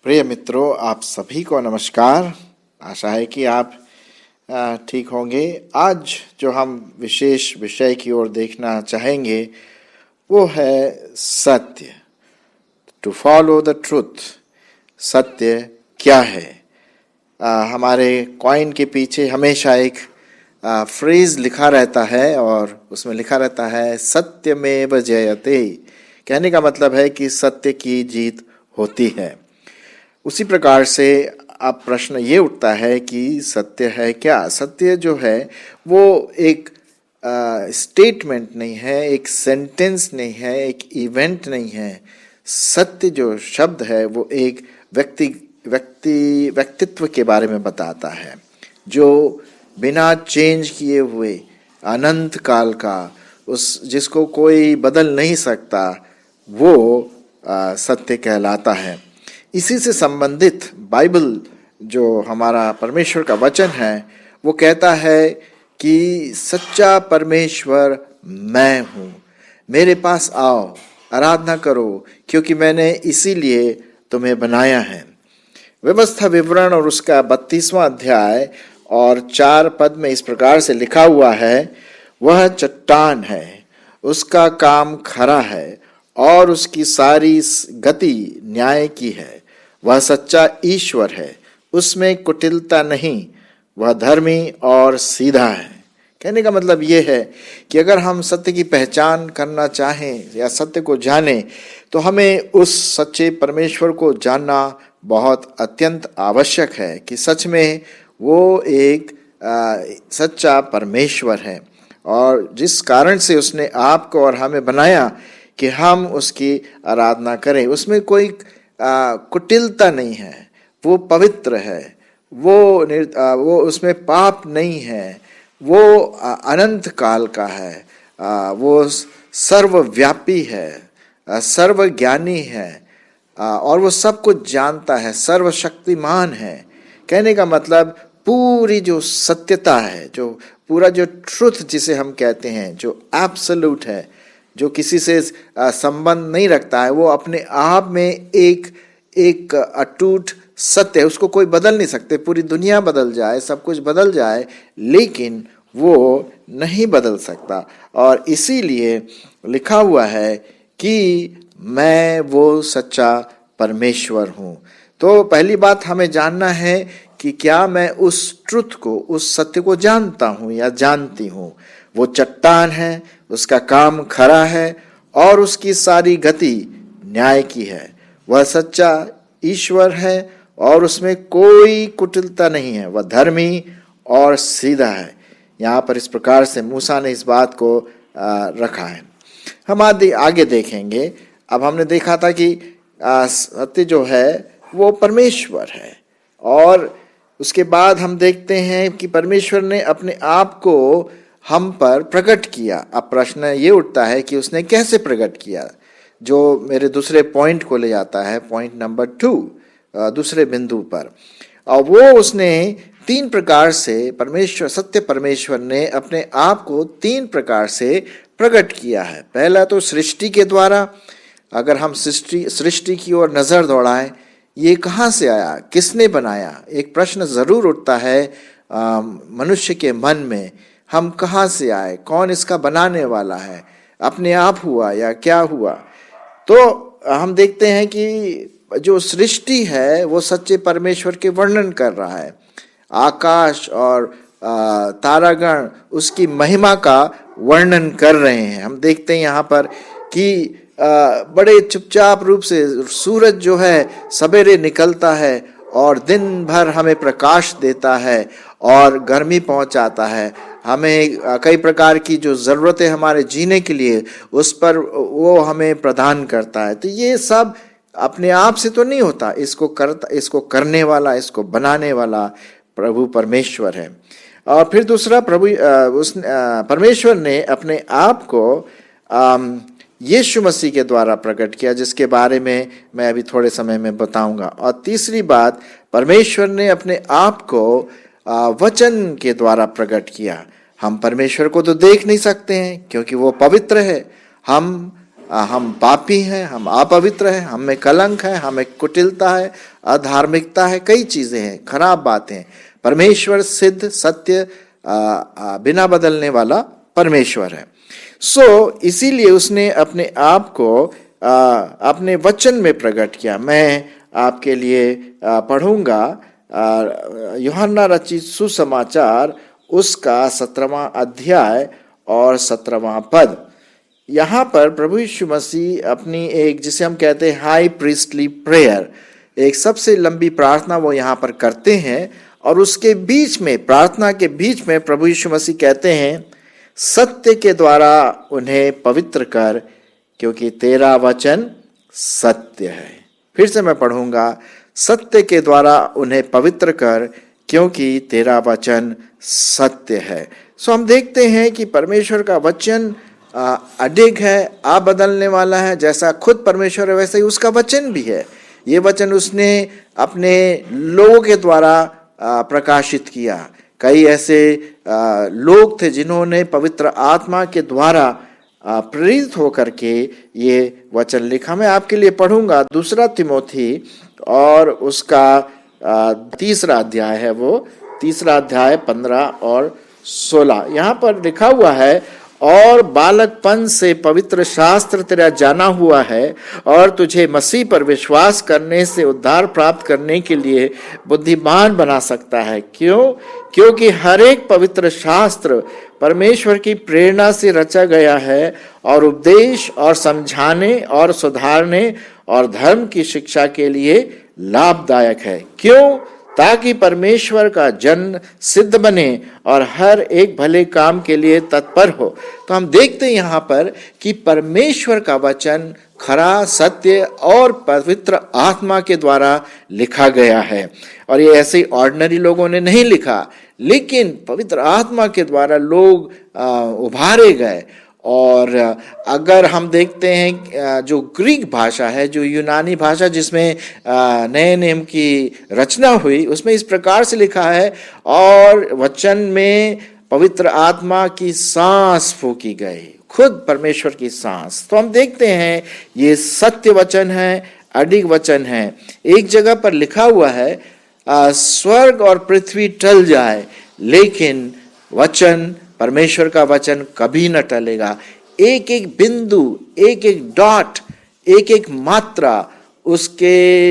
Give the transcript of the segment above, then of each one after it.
प्रिय मित्रों, आप सभी को नमस्कार। आशा है कि आप ठीक होंगे। आज जो हम विशेष विषय की ओर देखना चाहेंगे वो है सत्य। To follow the truth. सत्य क्या है? हमारे कॉइन के पीछे हमेशा एक फ्रेज लिखा रहता है और उसमें लिखा रहता है सत्यमेव जयते। कहने का मतलब है कि सत्य की जीत होती है। उसी प्रकार से अब प्रश्न ये उठता है कि सत्य है क्या? सत्य जो है वो एक स्टेटमेंट नहीं है, एक सेंटेंस नहीं है, एक इवेंट नहीं है। सत्य जो शब्द है वो एक व्यक्तित्व के बारे में बताता है, जो बिना चेंज किए हुए अनंत काल का, उस जिसको कोई बदल नहीं सकता, वो सत्य कहलाता है। इसी से संबंधित बाइबल जो हमारा परमेश्वर का वचन है वो कहता है कि सच्चा परमेश्वर मैं हूँ, मेरे पास आओ, आराधना करो, क्योंकि मैंने इसीलिए तुम्हें बनाया है। व्यवस्था विवरण और उसका 32वां अध्याय और 4 पद में इस प्रकार से लिखा हुआ है, वह चट्टान है, उसका काम खरा है और उसकी सारी गति न्याय की है। वह सच्चा ईश्वर है, उसमें कुटिलता नहीं, वह धर्मी और सीधा है। कहने का मतलब ये है कि अगर हम सत्य की पहचान करना चाहें या सत्य को जानें तो हमें उस सच्चे परमेश्वर को जानना बहुत अत्यंत आवश्यक है कि सच में वो एक सच्चा परमेश्वर है, और जिस कारण से उसने आपको और हमें बनाया कि हम उसकी आराधना करें। उसमें कोई कुटिलता नहीं है, वो पवित्र है, वो उसमें पाप नहीं है, वो अनंत काल का है, वो सर्वव्यापी है, सर्वज्ञानी है, और वो सब कुछ जानता है, सर्वशक्तिमान है। कहने का मतलब पूरी जो सत्यता है, जो पूरा जो ट्रुथ जिसे हम कहते हैं, जो एब्सोल्यूट है, जो किसी से संबंध नहीं रखता है, वो अपने आप में एक अटूट सत्य है। उसको कोई बदल नहीं सकते। पूरी दुनिया बदल जाए, सब कुछ बदल जाए, लेकिन वो नहीं बदल सकता। और इसीलिए लिखा हुआ है कि मैं वो सच्चा परमेश्वर हूँ। तो पहली बात हमें जानना है कि क्या मैं उस ट्रुथ को, उस सत्य को जानता हूँ या जानती हूँ। वो चट्टान है, उसका काम खरा है और उसकी सारी गति न्याय की है। वह सच्चा ईश्वर है और उसमें कोई कुटिलता नहीं है। वह धर्मी और सीधा है। यहाँ पर इस प्रकार से मूसा ने इस बात को रखा है। हम आगे देखेंगे। अब हमने देखा था कि सत्य जो है वो परमेश्वर है, और उसके बाद हम देखते हैं कि परमेश्वर ने अपने आप को हम पर प्रकट किया। अब प्रश्न ये उठता है कि उसने कैसे प्रकट किया, जो मेरे दूसरे पॉइंट को ले जाता है, पॉइंट नंबर 2, दूसरे बिंदु पर। और वो उसने 3 प्रकार से, सत्य परमेश्वर ने अपने आप को 3 प्रकार से प्रकट किया है। पहला तो सृष्टि के द्वारा। अगर हम सृष्टि की ओर नज़र दौड़ाएं, ये कहाँ से आया, किसने बनाया? एक प्रश्न ज़रूर उठता है मनुष्य के मन में, हम कहाँ से आए, कौन इसका बनाने वाला है, अपने आप हुआ या क्या हुआ? तो हम देखते हैं कि जो सृष्टि है वो सच्चे परमेश्वर के वर्णन कर रहा है। आकाश और तारागण उसकी महिमा का वर्णन कर रहे हैं। हम देखते हैं यहाँ पर कि बड़े चुपचाप रूप से सूरज जो है सवेरे निकलता है और दिन भर हमें प्रकाश देता है और गर्मी पहुंचाता है। हमें कई प्रकार की जो ज़रूरतें हमारे जीने के लिए, उस पर वो हमें प्रदान करता है। तो ये सब अपने आप से तो नहीं होता, इसको करने वाला, इसको बनाने वाला प्रभु परमेश्वर है। और फिर दूसरा, परमेश्वर ने अपने आप को यीशु मसीह के द्वारा प्रकट किया, जिसके बारे में मैं अभी थोड़े समय में बताऊंगा। और तीसरी बात, परमेश्वर ने अपने आप को वचन के द्वारा प्रकट किया। हम परमेश्वर को तो देख नहीं सकते हैं क्योंकि वो पवित्र है। हम हम पापी हैं, हम अपवित्र हैं, हम में कलंक है, हमें कुटिलता है, अधार्मिकता है, कई चीजें हैं, खराब बातें हैं। परमेश्वर सिद्ध, सत्य, बिना बदलने वाला परमेश्वर है। इसीलिए उसने अपने आप को अपने वचन में प्रकट किया। मैं आपके लिए पढ़ूंगा यूहन्ना रचित सुसमाचार उसका 17वां अध्याय और 17वां पद। यहाँ पर प्रभु यीशु मसीह अपनी एक, जिसे हम कहते हैं हाई प्रीस्टली प्रेयर, एक सबसे लंबी प्रार्थना वो यहाँ पर करते हैं। और उसके बीच में, प्रार्थना के बीच में प्रभु यीशु मसीह कहते हैं, सत्य के द्वारा उन्हें पवित्र कर, क्योंकि तेरा वचन सत्य है। फिर से मैं पढ़ूंगा, सत्य के द्वारा उन्हें पवित्र कर, क्योंकि तेरा वचन सत्य है। हम देखते हैं कि परमेश्वर का वचन अडिग है, आप बदलने वाला है। जैसा खुद परमेश्वर है वैसे ही उसका वचन भी है। ये वचन उसने अपने लोगों के द्वारा प्रकाशित किया। कई ऐसे लोग थे जिन्होंने पवित्र आत्मा के द्वारा प्रेरित होकर के ये वचन लिखा। मैं आपके लिए पढ़ूंगा 2 तिमोथी और उसका 3 अध्याय है, वो 3 अध्याय 15 और 16। यहाँ पर लिखा हुआ है, और बालकपन से पवित्र शास्त्र तेरा जाना हुआ है, और तुझे मसीह पर विश्वास करने से उद्धार प्राप्त करने के लिए बुद्धिमान बना सकता है। क्यों? क्योंकि हर एक पवित्र शास्त्र परमेश्वर की प्रेरणा से रचा गया है और उपदेश और समझाने और सुधारने और धर्म की शिक्षा के लिए लाभदायक है। क्यों? ताकि परमेश्वर का जन सिद्ध बने और हर एक भले काम के लिए तत्पर हो। तो हम देखते हैं यहाँ पर कि परमेश्वर का वचन खरा, सत्य और पवित्र आत्मा के द्वारा लिखा गया है। और ये ऐसे ऑर्डिनरी लोगों ने नहीं लिखा, लेकिन पवित्र आत्मा के द्वारा लोग उभारे गए। और अगर हम देखते हैं जो ग्रीक भाषा है, जो यूनानी भाषा जिसमें नए नियम की रचना हुई, उसमें इस प्रकार से लिखा है, और वचन में पवित्र आत्मा की सांस फूंकी गई, खुद परमेश्वर की सांस। तो हम देखते हैं ये सत्य वचन है, अडिग वचन है। एक जगह पर लिखा हुआ है, स्वर्ग और पृथ्वी टल जाए लेकिन वचन, परमेश्वर का वचन कभी न टलेगा। एक एक बिंदु, एक एक डॉट, एक एक मात्रा उसके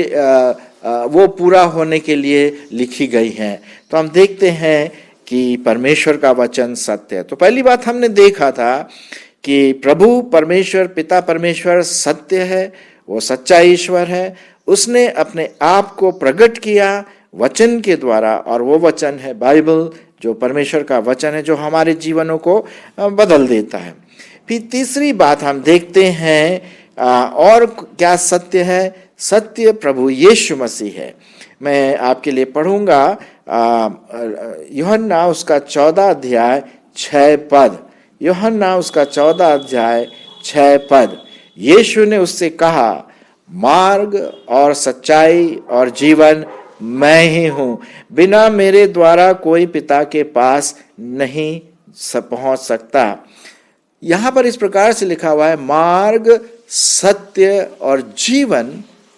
वो पूरा होने के लिए लिखी गई है। तो हम देखते हैं कि परमेश्वर का वचन सत्य है। तो पहली बात हमने देखा था कि प्रभु परमेश्वर, पिता परमेश्वर सत्य है, वो सच्चा ईश्वर है। उसने अपने आप को प्रकट किया वचन के द्वारा, और वो वचन है बाइबल, जो परमेश्वर का वचन है, जो हमारे जीवनों को बदल देता है। फिर तीसरी बात हम देखते हैं और क्या सत्य है? सत्य प्रभु यीशु मसीह है। मैं आपके लिए पढ़ूंगा यूहन्ना उसका 14 अध्याय 6 पद। यूहन्ना उसका 14 अध्याय 6 पद। यीशु ने उससे कहा, मार्ग और सच्चाई और जीवन मैं ही हूं, बिना मेरे द्वारा कोई पिता के पास नहीं पहुंच सकता। यहां पर इस प्रकार से लिखा हुआ है, मार्ग, सत्य और जीवन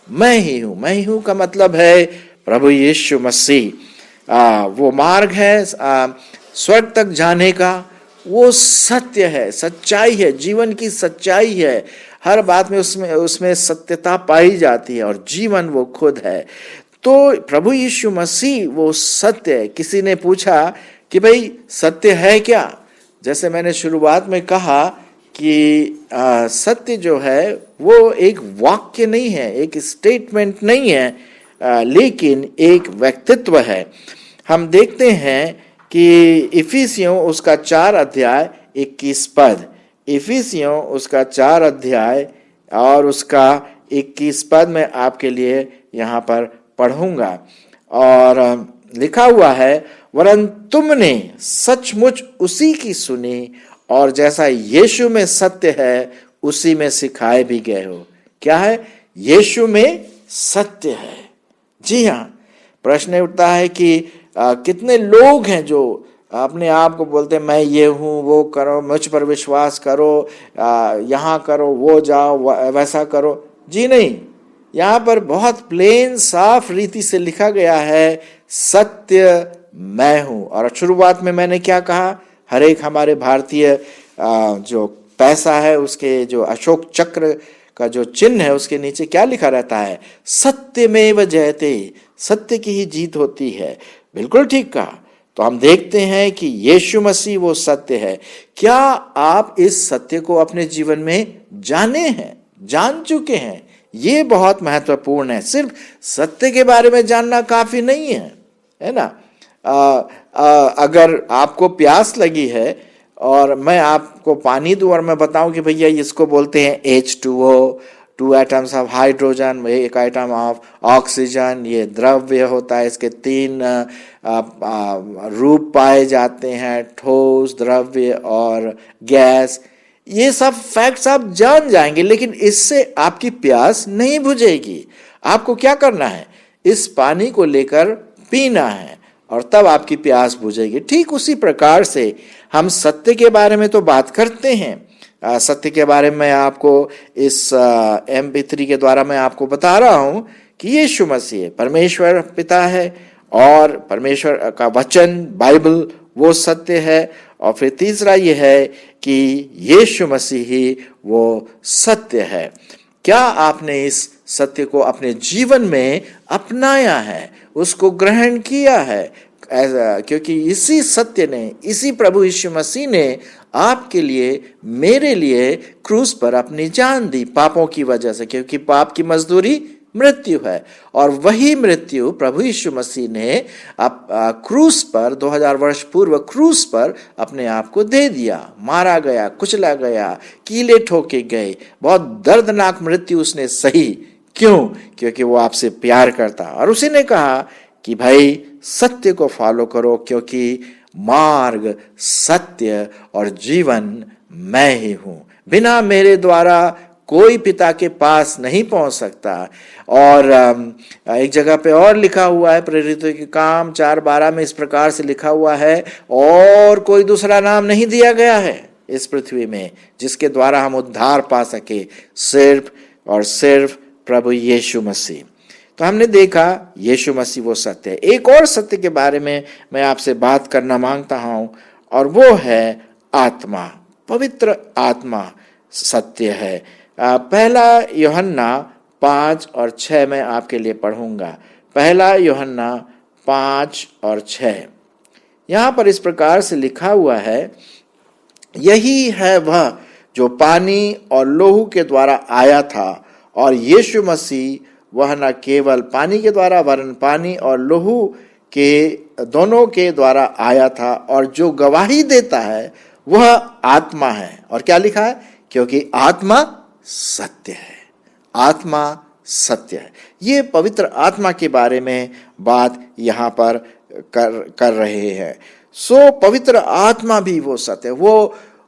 मैं ही हूं। मैं ही हूं का मतलब है प्रभु यीशु मसीह। वो मार्ग है स्वर्ग तक जाने का, वो सत्य है, सच्चाई है, जीवन की सच्चाई है। हर बात में उसमें सत्यता पाई जाती है, और जीवन वो खुद है। तो प्रभु यीशु मसीह वो सत्य है। किसी ने पूछा कि भाई सत्य है क्या? जैसे मैंने शुरुआत में कहा कि सत्य जो है वो एक वाक्य नहीं है, एक स्टेटमेंट नहीं है, लेकिन एक व्यक्तित्व है। हम देखते हैं कि इफिसियों उसका 4 अध्याय 21 पद, इफिसियों उसका 4 अध्याय और उसका 21 पद में आपके लिए यहाँ पर पढ़ूंगा। और लिखा हुआ है, वरन तुमने सचमुच उसी की सुनी, और जैसा यीशु में सत्य है उसी में सिखाए भी गए हो। क्या है? यीशु में सत्य है। जी हाँ, प्रश्न उठता है कि कितने लोग हैं जो अपने आप को बोलते हैं मैं ये हूँ, वो करो, मुझ पर विश्वास करो, यहाँ करो, वो जाओ, वैसा करो। जी नहीं, यहाँ पर बहुत प्लेन साफ रीति से लिखा गया है, सत्य मैं हूँ। और शुरुआत में मैंने क्या कहा, हर एक हमारे भारतीय जो पैसा है उसके जो अशोक चक्र का जो चिन्ह है उसके नीचे क्या लिखा रहता है, सत्यमेव जयते, सत्य की ही जीत होती है। बिल्कुल ठीक कहा। तो हम देखते हैं कि यीशु मसीह वो सत्य है। क्या आप इस सत्य को अपने जीवन में जाने हैं, जान चुके हैं? ये बहुत महत्वपूर्ण है। सिर्फ सत्य के बारे में जानना काफी नहीं है ना। अगर आपको प्यास लगी है और मैं आपको पानी दूं और मैं बताऊं कि भैया इसको बोलते हैं H2O, 2 atoms of hydrogen, 1 atom of oxygen, ये द्रव्य होता है, इसके 3 रूप पाए जाते हैं, ठोस, द्रव्य और गैस। ये सब फैक्ट्स आप जान जाएंगे, लेकिन इससे आपकी प्यास नहीं बुझेगी। आपको क्या करना है, इस पानी को लेकर पीना है और तब आपकी प्यास बुझेगी। ठीक उसी प्रकार से हम सत्य के बारे में तो बात करते हैं। सत्य के बारे में आपको इस MP3 के द्वारा मैं आपको बता रहा हूं कि यीशु मसीह परमेश्वर पिता है और परमेश्वर का वचन बाइबल वो सत्य है। और फिर तीसरा ये है कि यीशु मसीह ही वो सत्य है। क्या आपने इस सत्य को अपने जीवन में अपनाया है, उसको ग्रहण किया है? क्योंकि इसी सत्य ने, इसी प्रभु यीशु मसीह ने आपके लिए, मेरे लिए क्रूस पर अपनी जान दी पापों की वजह से, क्योंकि पाप की मजदूरी मृत्यु है। और वही मृत्यु प्रभु यीशु मसीह ने क्रूस पर 2000 वर्ष पूर्व क्रूस पर अपने आप को दे दिया। मारा गया, कुचला गया, कीले ठोके गए, बहुत दर्दनाक मृत्यु उसने सही। क्यों? क्योंकि वो आपसे प्यार करता। और उसी ने कहा कि भाई सत्य को फॉलो करो, क्योंकि मार्ग, सत्य और जीवन मैं ही हूं। बिना मेरे द्वारा कोई पिता के पास नहीं पहुंच सकता। और एक जगह पे और लिखा हुआ है, प्रेरितों के काम 4:12 में इस प्रकार से लिखा हुआ है, और कोई दूसरा नाम नहीं दिया गया है इस पृथ्वी में जिसके द्वारा हम उद्धार पा सके, सिर्फ और सिर्फ प्रभु यीशु मसीह। तो हमने देखा यीशु मसीह वो सत्य है। एक और सत्य के बारे में मैं आपसे बात करना मांगता हूं, और वो है आत्मा। पवित्र आत्मा सत्य है। पहला यूहन्ना 5 और 6 में आपके लिए पढ़ूंगा। पहला यूहन्ना 5 और 6, यहां पर इस प्रकार से लिखा हुआ है, यही है वह जो पानी और लोहू के द्वारा आया था, और यीशु मसीह वह न केवल पानी के द्वारा वरन पानी और लोहू के दोनों के द्वारा आया था, और जो गवाही देता है वह आत्मा है। और क्या लिखा है? क्योंकि आत्मा सत्य है। आत्मा सत्य है। ये पवित्र आत्मा के बारे में बात यहाँ पर कर रहे हैं। सो पवित्र आत्मा भी वो सत्य है,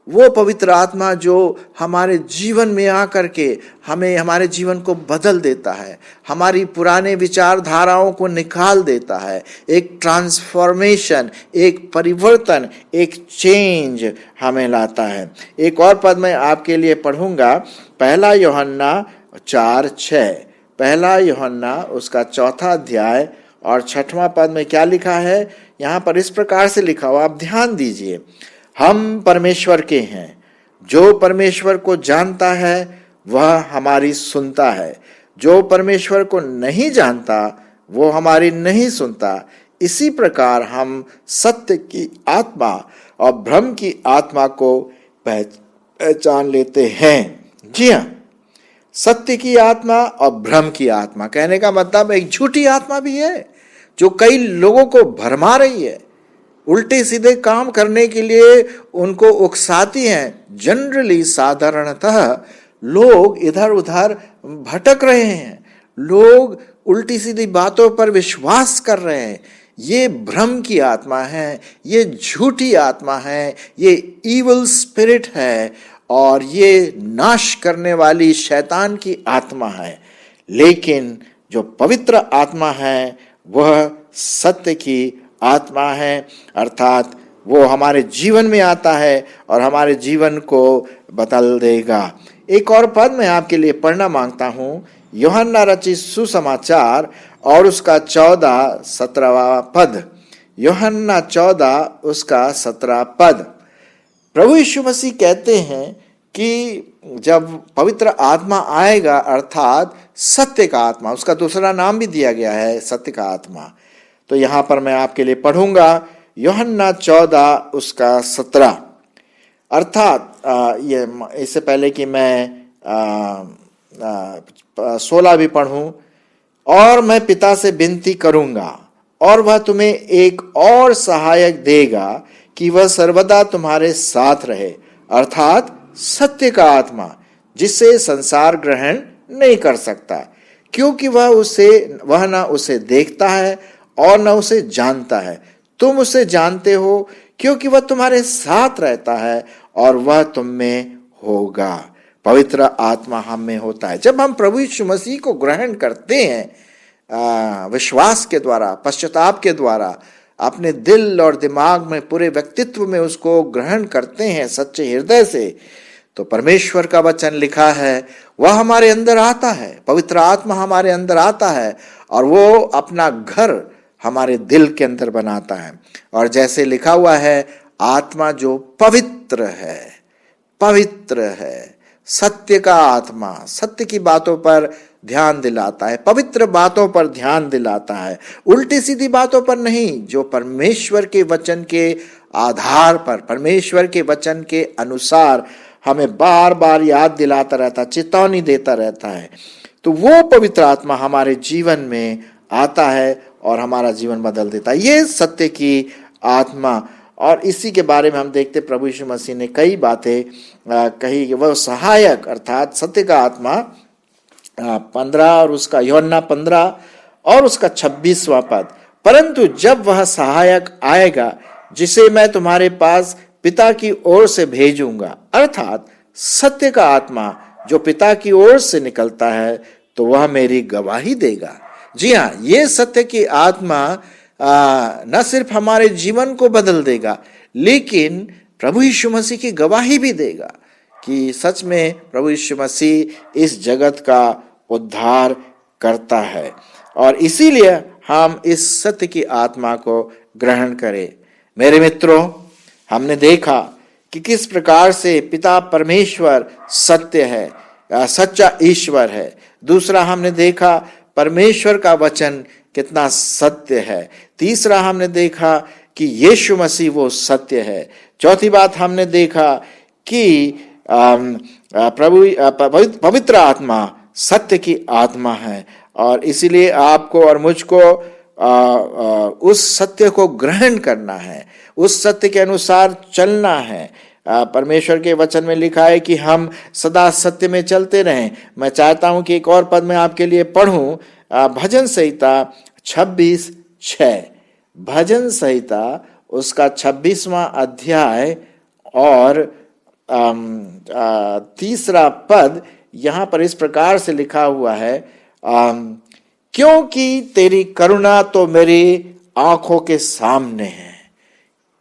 वो पवित्र आत्मा जो हमारे जीवन में आकर के हमें, हमारे जीवन को बदल देता है, हमारी पुराने विचारधाराओं को निकाल देता है। एक ट्रांसफॉर्मेशन, एक परिवर्तन, एक चेंज हमें लाता है। एक और पद मैं आपके लिए पढ़ूंगा, पहला यूहन्ना 4:6। पहला यूहन्ना उसका 4था अध्याय और 6वां पद में क्या लिखा है? यहाँ पर इस प्रकार से लिखा हुआ, आप ध्यान दीजिए, हम परमेश्वर के हैं, जो परमेश्वर को जानता है वह हमारी सुनता है, जो परमेश्वर को नहीं जानता वो हमारी नहीं सुनता। इसी प्रकार हम सत्य की आत्मा और भ्रम की आत्मा को पहचान लेते हैं। जी हाँ, सत्य की आत्मा और भ्रम की आत्मा, कहने का मतलब एक झूठी आत्मा भी है जो कई लोगों को भरमा रही है, उल्टे सीधे काम करने के लिए उनको उकसाती हैं। जनरली, साधारणतः लोग इधर उधर भटक रहे हैं, लोग उल्टी सीधी बातों पर विश्वास कर रहे हैं। ये भ्रम की आत्मा है, ये झूठी आत्मा है, ये इविल स्पिरिट है, और ये नाश करने वाली शैतान की आत्मा है। लेकिन जो पवित्र आत्मा है वह सत्य की आत्मा है, अर्थात वो हमारे जीवन में आता है और हमारे जीवन को बदल देगा। एक और पद मैं आपके लिए पढ़ना मांगता हूं, यूहन्ना रचित सुसमाचार और उसका 14-17 पद। यूहन्ना 14 उसका 17 पद। प्रभु यीशु मसीह कहते हैं कि जब पवित्र आत्मा आएगा, अर्थात सत्य का आत्मा, उसका दूसरा नाम भी दिया गया है सत्य का आत्मा। तो यहां पर मैं आपके लिए पढ़ूंगा यूहन्ना 14 उसका 17। अर्थात ये इससे पहले कि मैं 16 भी पढ़ूं, और मैं पिता से विनती करूंगा और वह तुम्हें एक और सहायक देगा कि वह सर्वदा तुम्हारे साथ रहे, अर्थात सत्य का आत्मा, जिसे संसार ग्रहण नहीं कर सकता, क्योंकि वह न उसे देखता है और न उसे जानता है। तुम उसे जानते हो क्योंकि वह तुम्हारे साथ रहता है और वह तुम में होगा। पवित्र आत्मा हम में होता है। जब हम प्रभु यीशु मसीह को ग्रहण करते हैं विश्वास के द्वारा, पश्चाताप के द्वारा, अपने दिल और दिमाग में, पूरे व्यक्तित्व में उसको ग्रहण करते हैं सच्चे हृदय से, तो परमेश्वर का वचन लिखा है वह हमारे अंदर आता है। पवित्र आत्मा हमारे अंदर आता है और वो अपना घर हमारे दिल के अंदर बनाता है। और जैसे लिखा हुआ है, आत्मा जो पवित्र है, सत्य का आत्मा सत्य की बातों पर ध्यान दिलाता है, पवित्र बातों पर ध्यान दिलाता है, उल्टी सीधी बातों पर नहीं, जो परमेश्वर के वचन के आधार पर, परमेश्वर के वचन के अनुसार हमें बार बार याद दिलाता रहता, चेतावनी देता रहता है। तो वो पवित्र आत्मा हमारे जीवन में आता है और हमारा जीवन बदल देता है। ये सत्य की आत्मा, और इसी के बारे में हम देखते प्रभु यीशु मसीह ने कई बातें कही। वह सहायक अर्थात सत्य का आत्मा 15 और उसका यूहन्ना 15 और उसका 26वां पद। परंतु जब वह सहायक आएगा जिसे मैं तुम्हारे पास पिता की ओर से भेजूंगा, अर्थात सत्य का आत्मा जो पिता की ओर से निकलता है, तो वह मेरी गवाही देगा। जी हाँ, ये सत्य की आत्मा न सिर्फ हमारे जीवन को बदल देगा, लेकिन प्रभु यीशु मसीह की गवाही भी देगा कि सच में प्रभु यीशु मसीह इस जगत का उद्धार करता है। और इसीलिए हम इस सत्य की आत्मा को ग्रहण करें। मेरे मित्रों, हमने देखा कि किस प्रकार से पिता परमेश्वर सत्य है, सच्चा ईश्वर है। दूसरा हमने देखा परमेश्वर का वचन कितना सत्य है। तीसरा हमने देखा कि यीशु मसीह वो सत्य है। चौथी बात हमने देखा कि पवित्र आत्मा सत्य की आत्मा है, और इसीलिए आपको और मुझको उस सत्य को ग्रहण करना है, उस सत्य के अनुसार चलना है। परमेश्वर के वचन में लिखा है कि हम सदा सत्य में चलते रहें। मैं चाहता हूं कि एक और पद मैं आपके लिए पढ़ूं, भजन संहिता 26:6। भजन संहिता उसका 26वां अध्याय और 3 पद। यहां पर इस प्रकार से लिखा हुआ है, क्योंकि तेरी करुणा तो मेरी आंखों के सामने है,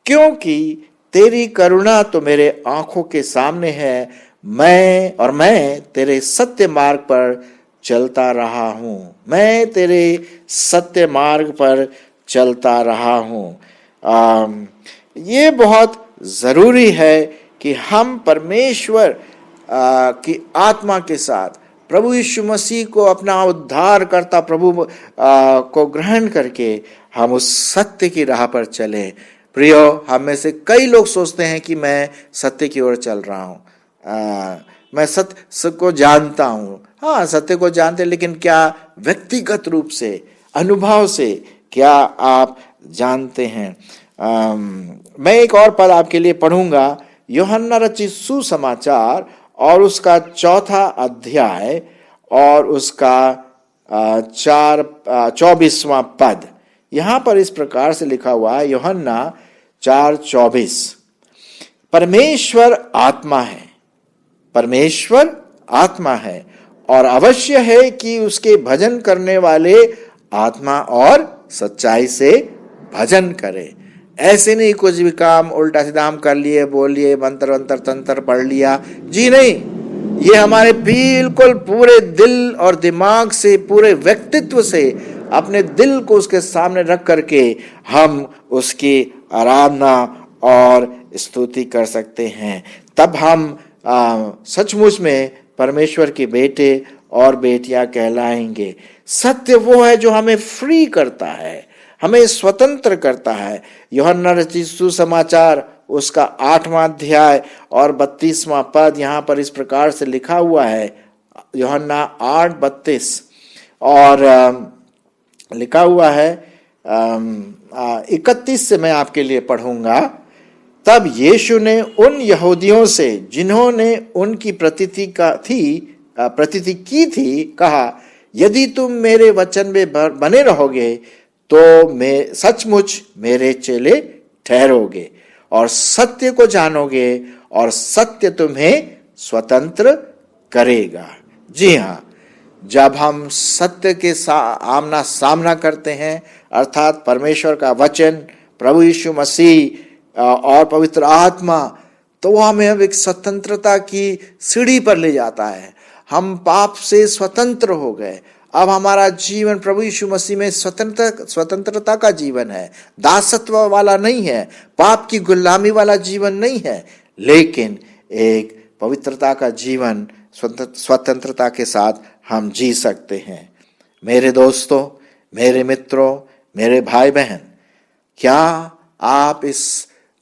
क्योंकि तेरी करुणा तो मेरे आंखों के सामने है, मैं तेरे सत्य मार्ग पर चलता रहा हूं, मैं तेरे सत्य मार्ग पर चलता रहा हूं। ये बहुत जरूरी है कि हम परमेश्वर की आत्मा के साथ प्रभु यीशु मसीह को अपना उद्धार करता प्रभु को ग्रहण करके हम उस सत्य की राह पर चलें। प्रियो, हम में से कई लोग सोचते हैं कि मैं सत्य की ओर चल रहा हूँ, मैं सत्य को जानता हूँ। हाँ, सत्य को जानते, लेकिन क्या व्यक्तिगत रूप से, अनुभव से क्या आप जानते हैं? मैं एक और पद आपके लिए पढ़ूंगा, यूहन्ना रचित सुसमाचार और उसका 4 अध्याय और उसका 24वां पद। यहां पर इस प्रकार से लिखा हुआ है, यूहन्ना 4:24, परमेश्वर आत्मा है, परमेश्वर आत्मा है और अवश्य है कि उसके भजन करने वाले आत्मा और सच्चाई से भजन करें। ऐसे नहीं कुछ भी काम उल्टा सीधा हम कर लिए, बोल लिए, मंत्र वंत्र तंत्र पढ़ लिया, जी नहीं। ये हमारे बिल्कुल पूरे दिल और दिमाग से, पूरे व्यक्तित्व से, अपने दिल को उसके सामने रख करके हम उसकी आराधना और स्तुति कर सकते हैं। तब हम सचमुच में परमेश्वर के बेटे और बेटियां कहलाएंगे। सत्य वो है जो हमें फ्री करता है, हमें स्वतंत्र करता है। यूहन्ना रचित सुसमाचार उसका 8वां अध्याय और 32वां पद यहाँ पर इस प्रकार से लिखा हुआ है। यूहन्ना 8:32 और लिखा हुआ है 31 से मैं आपके लिए पढ़ूंगा। तब यीशु ने उन यहूदियों से जिन्होंने उनकी प्रतीति की थी कहा, यदि तुम मेरे वचन में बने रहोगे तो मैं सचमुच मेरे चेले ठहरोगे और सत्य को जानोगे और सत्य तुम्हें स्वतंत्र करेगा। जी हाँ, जब हम सत्य के आमना सामना करते हैं, अर्थात परमेश्वर का वचन, प्रभु यीशु मसीह और पवित्र आत्मा, तो वो हमें एक स्वतंत्रता की सीढ़ी पर ले जाता है। हम पाप से स्वतंत्र हो गए। अब हमारा जीवन प्रभु यीशु मसीह में स्वतंत्रता का जीवन है, दासत्व वाला नहीं है, पाप की गुलामी वाला जीवन नहीं है, लेकिन एक पवित्रता का जीवन स्वतंत्रता के साथ हम जी सकते हैं। मेरे दोस्तों, मेरे मित्रों, मेरे भाई बहन, क्या आप इस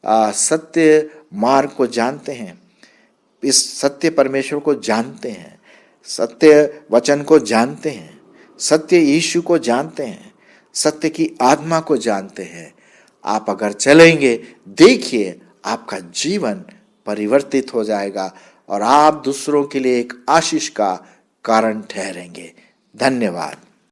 सत्य मार्ग को जानते हैं? इस सत्य परमेश्वर को जानते हैं, सत्य वचन को जानते हैं, सत्य यीशु को जानते हैं, सत्य की आत्मा को जानते हैं? आप अगर चलेंगे, देखिए आपका जीवन परिवर्तित हो जाएगा और आप दूसरों के लिए एक आशीष का कारण ठहरेंगे। धन्यवाद।